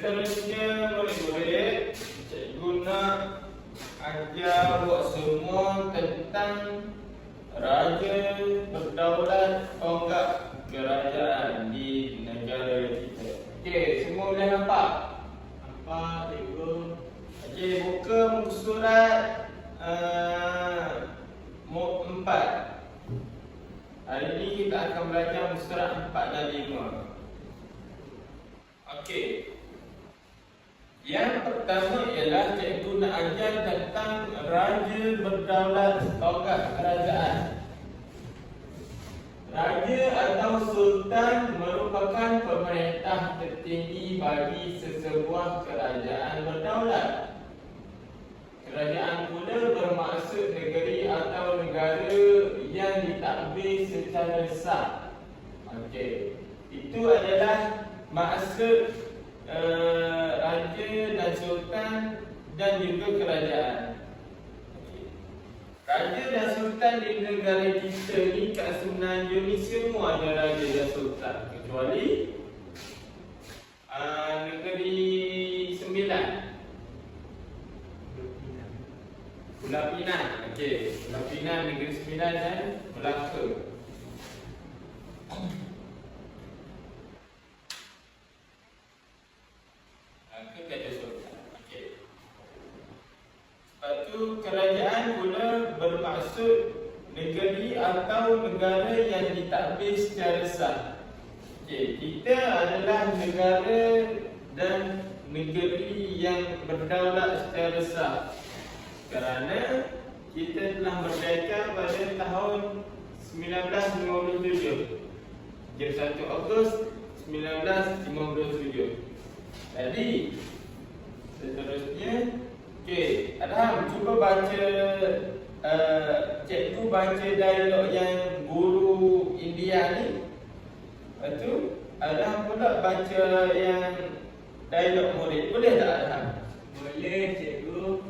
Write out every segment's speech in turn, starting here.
seterusnya murid-murid, cikgu nak ajar buat semua tentang raja berdaulat tonggak kerajaan di negara kita. Okey, semua boleh nampak? Nampak cikgu? Okey, buka muka surat muka 4. Hari ini kita akan belajar muka surat 4 dan 5. Okey. Yang pertama ialah cikgu nak ajar tentang raja berdaulat tonggak kerajaan. Raja atau sultan merupakan pemerintah tertinggi bagi sesebuah kerajaan berdaulat. Kerajaan pula bermaksud negeri atau negara yang ditadbir secara sah. Okey. Itu adalah maksud raja dan sultan dan juga kerajaan. Raja dan sultan di negara kita ni kat semenanjung ni semua ada raja dan sultan, kecuali negeri Sembilan, Pulau Pinang. Okey, Pulau Pinang, negeri Sembilan dan Melaka. Kerajaan pula bermaksud negeri atau negara yang ditadbir secara sah. Okey, kita adalah negara dan negeri yang berdaulat secara sah kerana kita telah merdeka pada tahun 1957, jam 1 Ogos 1957. Jadi seterusnya, okey, Adham, cuba baca, cikgu baca dialog yang guru India ni. Lepas tu Adham pula baca yang dialog murid. Boleh tak Adham? Boleh cikgu.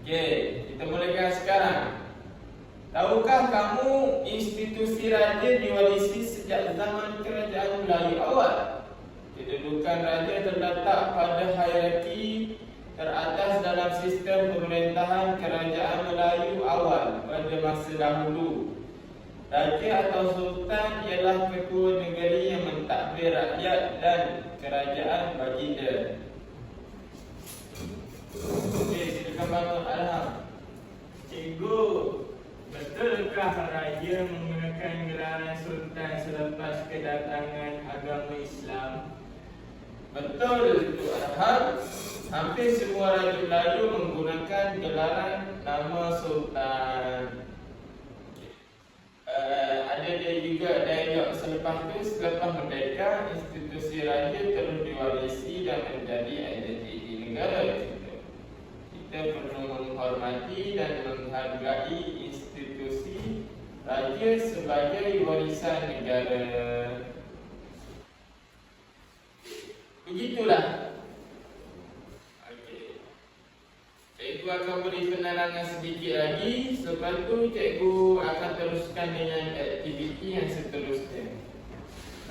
Okey, kita mulakan sekarang. Tahukah kamu institusi raja diwarisi sejak zaman kerajaan Melayu awal? Kedudukan raja terletak pada hierarki teratas dalam sistem pemerintahan kerajaan Melayu awal pada masa dahulu. Raja atau sultan ialah ketua negeri yang mentadbir rakyat dan kerajaan baginda. Okey, silakan bangun Adham. Cikgu, betulkah raja menggunakan gelaran sultan selepas kedatangan agama Islam? Betul itu Adham. Hampir semua raja Melayu menggunakan gelaran nama sultan. Ada dia juga dialog selepas itu. Selepas merdeka, institusi raja terus diwarisi dan menjadi identiti negara. Kita perlu menghormati dan menghargai institusi raja sebagai warisan negara. Begitulah. Cikgu akan beri penerangan sedikit lagi. Selepas tu cikgu akan teruskan dengan aktiviti yang seterusnya.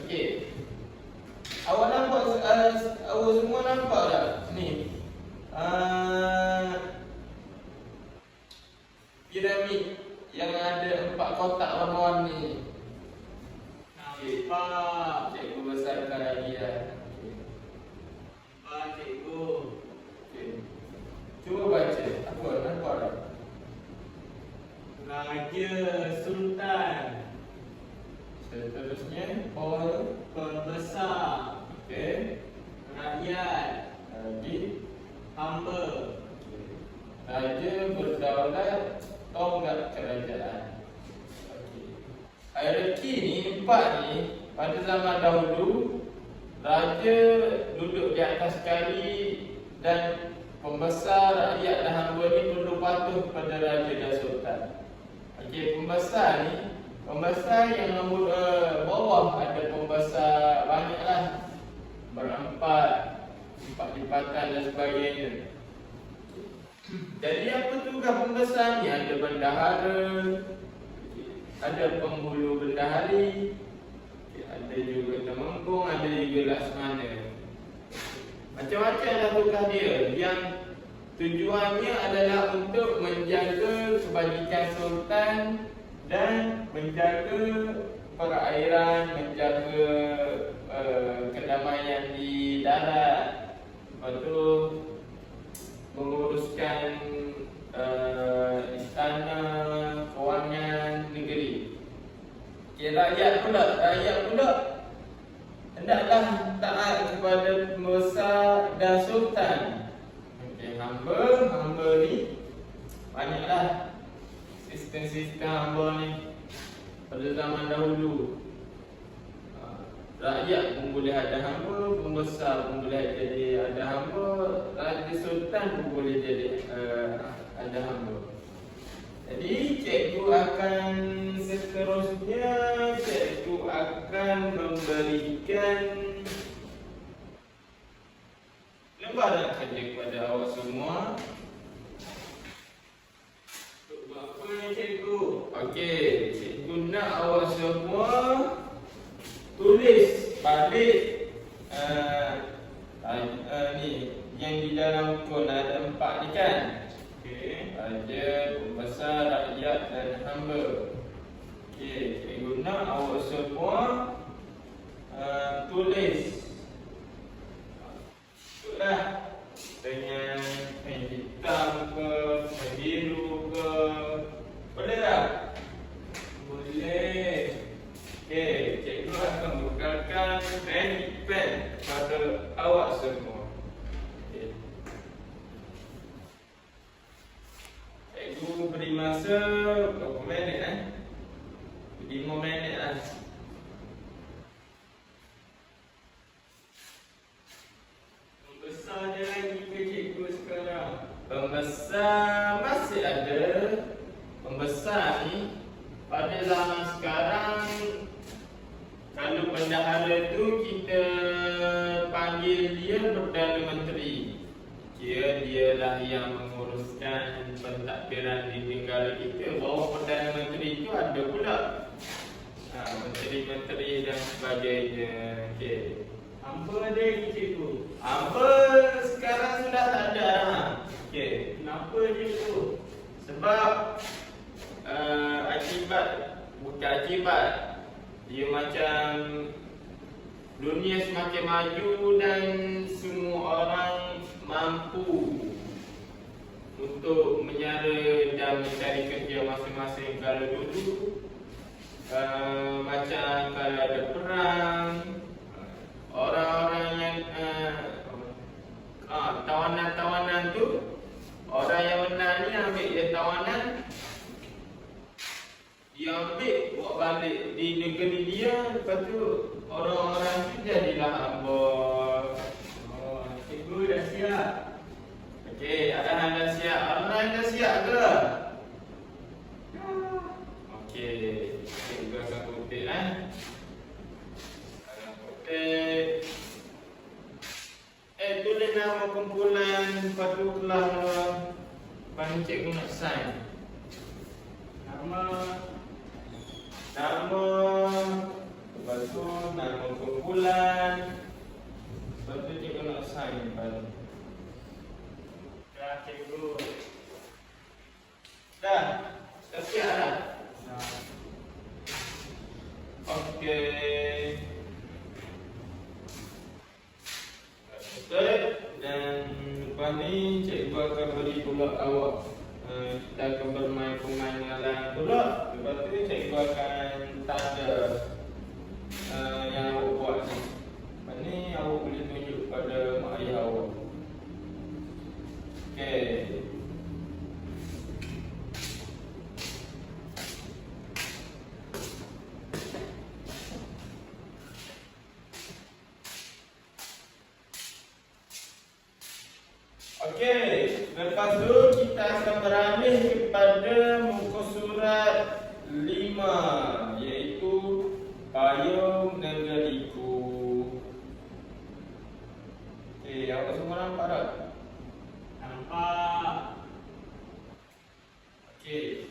Okey. Awak nampak, awak semua nampak tak? Ni piramid yang ada 4 kotak warna-warni. Nampak. Cikgu besarkan lagi dah. Nampak cikgu. Cuba baca. Apa? Nampak tak? Raja Sultan. Seterusnya Pembesar. okey. Rakyat. Lagi Hamba. raja berdaulat tonggak kerajaan. Okey. Hierarki ni 4 ni pada zaman dahulu raja duduk di atas kali dan pembesar, rakyat dan hamba ni perlu patuh kepada raja dan sultan. Okey, pembesar ni, pembesar yang nombor bawah ada pembesar banyaklah, berempat, 4 lipatan dan sebagainya. Jadi apa tugas pembesar ni? Ada bendahara, ada penghulu bendahari, ada juga temenggung, ada juga laksamana. Macam-macam lah tugas dia. Yang tujuannya adalah untuk menjaga kebajikan sultan dan menjaga perairan, menjaga kedamaian di darat. Lepas tu menguruskan istana, kewangan negeri. Rakyat pula hendaklah taat kepada pembesar dan sultan. Hamba ni banyaklah sistem-sistem hamba ni pada zaman dahulu. Rakyat pun boleh ada hamba, pembesar pun boleh jadi ada hamba, raja sultan pun boleh jadi ada hamba. Jadi cikgu akan seterusnya cikgu akan memberikan lembaran kerja kepada awak semua. Untuk buat apa ni cikgu? Okey, cikgu nak awak semua tulis balik ni yang di dalam buku ada 4 ni kan. Okey, raja, pembesar, rakyat dan hamba. Okey, cikgu nak awak semua tulis lah dengan pen hitam ke, pen biru ke, boleh tak? Boleh. Okey, cikgu akan bekalkan pen pada awak semua. Okay. Cikgu beri masa berapa minit 5 minit lah. Pembesar ada lagi ke cikgu sekarang? Pembesar masih ada. Pembesar ni pada zaman sekarang, kalau bendahara tu kita panggil dia Perdana Menteri. Dialah yang menguruskan pentadbiran di negara kita. Bawah Perdana Menteri itu ada pula menteri-menteri dan sebagainya. Okey. Hamba ada lagi cikgu? Hamba sekarang sudah tak ada. Okey. Kenapa cikgu? Sebab bukan akibat, dia macam dunia semakin maju dan semua orang mampu untuk menyara dan mencari kerja masing-masing. Kalau dulu macam kalau ada perang, orang-orang yang tawanan-tawanan tu, orang yang menang ni ambil dia tawanan, dia ambil buat balik di negeri dia. Lepas tu orang-orang tu jadilah hamba. Cikgu dah siap. Okey, ada dah siap. Orang dah siap ke? Okey, cikgu akan kutip kutip. Tulis nama kumpulan. Lepas tu kelas panggil cikgu nak sign. Nama, lepas tu nama kumpulan, lepas tu cikgu nak sign balik. Dah cikgu. Dah siap dah? Dah. Okey. Betul. Dan lepas ni cikgu akan beri pula awak, kita akan bermain permainan pula. Lepas tu cikgu akan tanda yang awak buat ni. Lepas ni awak boleh tunjuk pada mak ayah awak. Okey. Okey, lepas tu kita akan beralih kepada muka surat 5, iaitu Payung Negeriku. Okey, awak semua nampak tak? Nampak. Okey,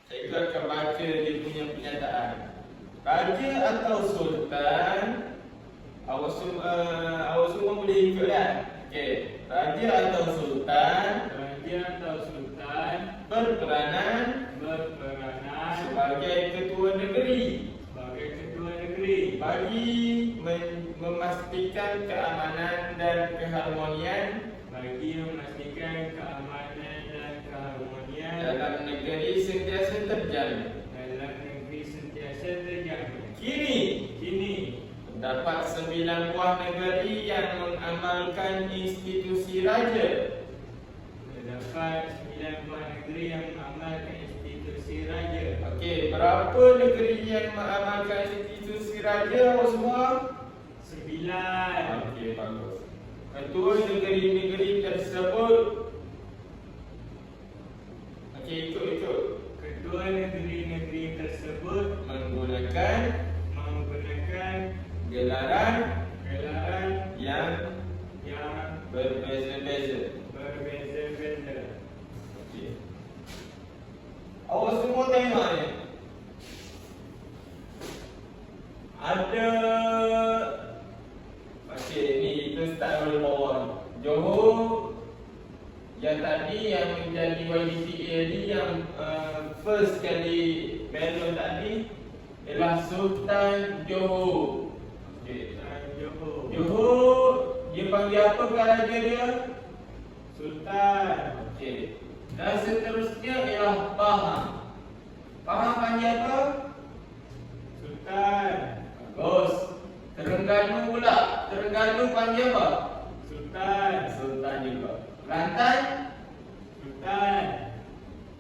cikgu akan baca dia punya pernyataan. Raja atau sultan Awak semua boleh ikut dah. Okey. Raja atau sultan Raja atau sultan berperanan sebagai ketua negeri sebagai ketua negeri bagi memastikan keamanan dan keharmonian bagi memastikan keamanan dan keharmonian dalam negeri sentiasa terjaga. Kini Terdapat 9 buah negeri yang mengamalkan institusi raja. Terdapat 9 buah negeri yang mengamalkan institusi raja. Okey, berapa negeri yang mengamalkan institusi raja awak semua? 9. Okey, bagus. Ketua negeri-negeri tersebut. Okey, ikut. Kedua negeri-negeri tersebut Menggunakan gelaran yang berbeza-beza. Okey. Awak semua tengok ni. Ada. Okey, ni kita start dari bawah ni. Johor yang tadi yang menjadi YDTA ni yang first kali melon tadi ialah Sultan Johor. Okey. Johor dia panggil apa ke raja dia? Sultan. Okey. Dan seterusnya ialah Pahang. Pahang panggil apa? Sultan. Bagus. Terengganu pula. Terengganu panggil apa? Sultan. Sultan juga. Kelantan? Sultan.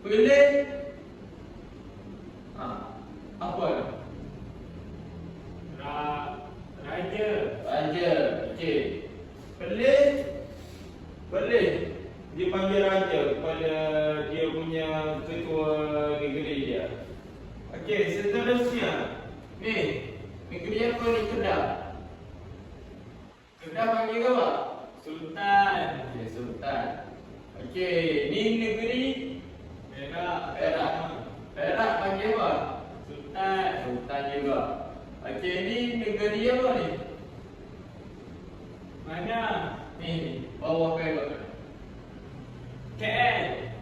Perlis? Apa? Raja. Raja. Okey. Perlis. Dia panggil raja kepada dia punya ketua negeri dia. Okey, seterusnya. Ni, negeri apa ni? Kedah. Kedah panggil apa? Sultan. Okey, Sultan. Okey, ni negeri Perak. Perak panggil apa? Sultan. Sultan juga. Okey, ni negeri apa ni? Mana? Ni, bawah Perak. KL.